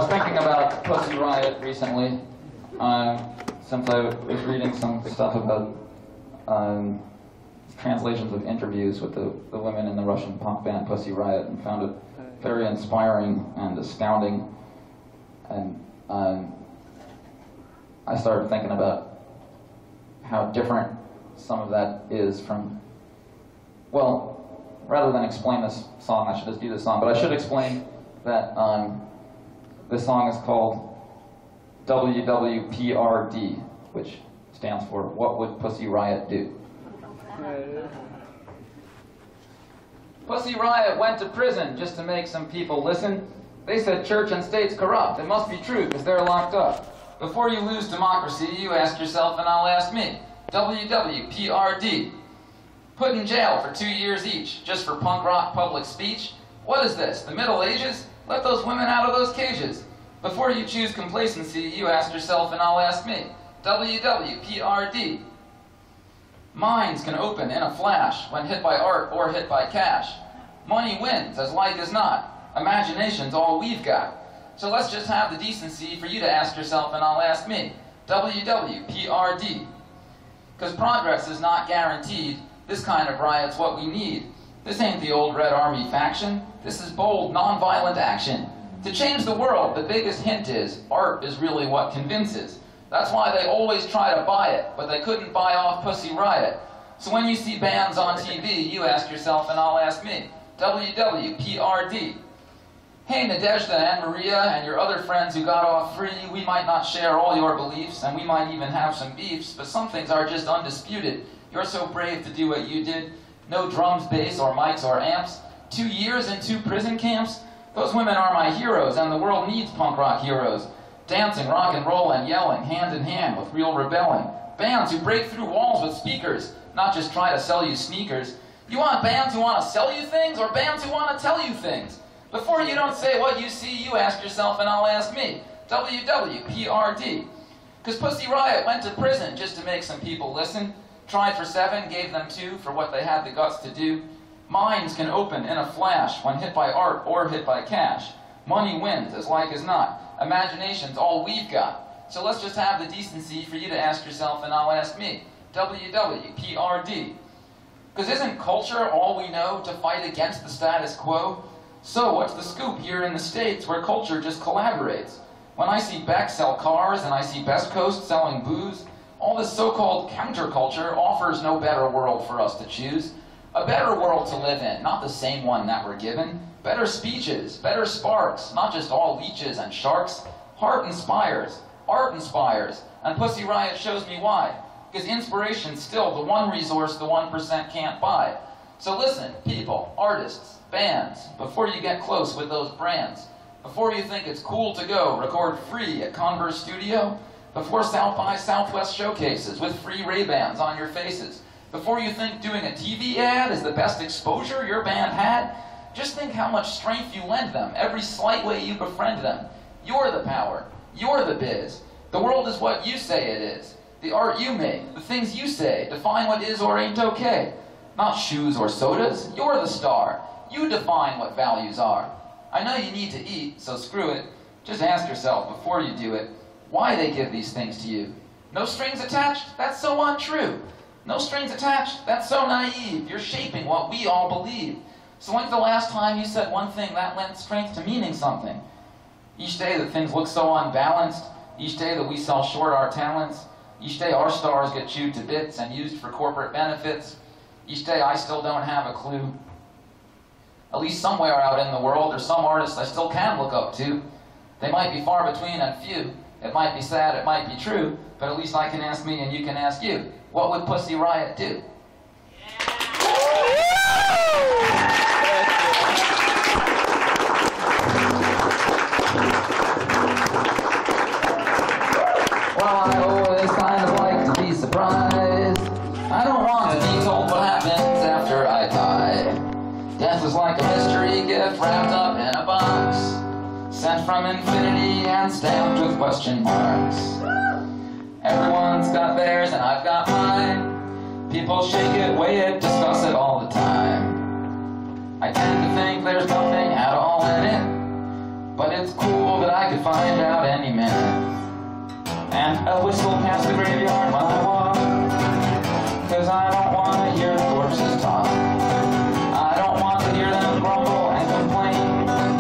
was thinking about Pussy Riot recently, since I was reading some stuff about translations of interviews with the women in the Russian punk band Pussy Riot, and found it very inspiring and astounding. And I started thinking about how different some of that is from, well, rather than explain this song, I should just do this song, but I should explain that this song is called WWPRD, which stands for What Would Pussy Riot Do? Pussy Riot went to prison just to make some people listen. They said church and state's corrupt. It must be true because they're locked up. Before you lose democracy, you ask yourself and I'll ask me. WWPRD. Put in jail for 2 years each, just for punk rock public speech? What is this, the Middle Ages? Let those women out of those cages. Before you choose complacency, you ask yourself and I'll ask me. WWPRD. Minds can open in a flash when hit by art or hit by cash. Money wins, as like as not. Imagination's all we've got. So let's just have the decency for you to ask yourself and I'll ask me. WWPRD. Because progress is not guaranteed. This kind of riot's what we need. This ain't the old Red Army faction. This is bold, non-violent action. To change the world, the biggest hint is art is really what convinces. That's why they always try to buy it, but they couldn't buy off Pussy Riot. So when you see bands on TV, you ask yourself and I'll ask me. WWPRD. Hey, Nadezhda and Maria and your other friends who got off free, we might not share all your beliefs, and we might even have some beefs, but some things are just undisputed. You're so brave to do what you did. No drums, bass, or mics, or amps. 2 years in 2 prison camps? Those women are my heroes, and the world needs punk rock heroes. Dancing, rock and roll, and yelling, hand in hand with real rebelling. Bands who break through walls with speakers, not just try to sell you sneakers. You want bands who want to sell you things, or bands who want to tell you things? Before you don't say what you see, you ask yourself and I'll ask me. WWPRD. Because Pussy Riot went to prison just to make some people listen. Tried for 7, gave them 2 for what they had the guts to do. Minds can open in a flash when hit by art or hit by cash. Money wins, as like as not. Imagination's all we've got. So let's just have the decency for you to ask yourself and I'll ask me. WWPRD. Because isn't culture all we know to fight against the status quo? So what's the scoop here in the States where culture just collaborates? When I see Beck sell cars and I see Best Coast selling booze, all this so-called counterculture offers no better world for us to choose. A better world to live in, not the same one that we're given. Better speeches, better sparks, not just all leeches and sharks. Heart inspires, art inspires, and Pussy Riot shows me why. Because inspiration's still the one resource the 1% can't buy. So listen, people, artists, bands, before you get close with those brands, before you think it's cool to go record free at Converse Studio, before South by Southwest showcases with free Ray-Bans on your faces, before you think doing a TV ad is the best exposure your band had, just think how much strength you lend them every slight way you befriend them. You're the power. You're the biz. The world is what you say it is. The art you make, the things you say, define what is or ain't okay. Not shoes or sodas. You're the star. You define what values are. I know you need to eat, so screw it. Just ask yourself before you do it, why they give these things to you. No strings attached? That's so untrue. No strings attached? That's so naive. You're shaping what we all believe. So when's the last time you said one thing that lent strength to meaning something? Each day that things look so unbalanced, each day that we sell short our talents, each day our stars get chewed to bits and used for corporate benefits, each day I still don't have a clue. At least somewhere out in the world there's some artists I still can look up to. They might be far between and few. It might be sad, it might be true, but at least I can ask me and you can ask you. What would Pussy Riot do? Well, I always kind of like to be surprised. I don't want to be told what happens after I die. Death is like a mystery gift wrapped up in a box, sent from infinity and stamped with question marks. Everyone's got theirs and I've got mine. People shake it, weigh it, discuss it all the time. I tend to think there's nothing at all in it, but it's cool know that I could find out any minute. And a whistle past the graveyard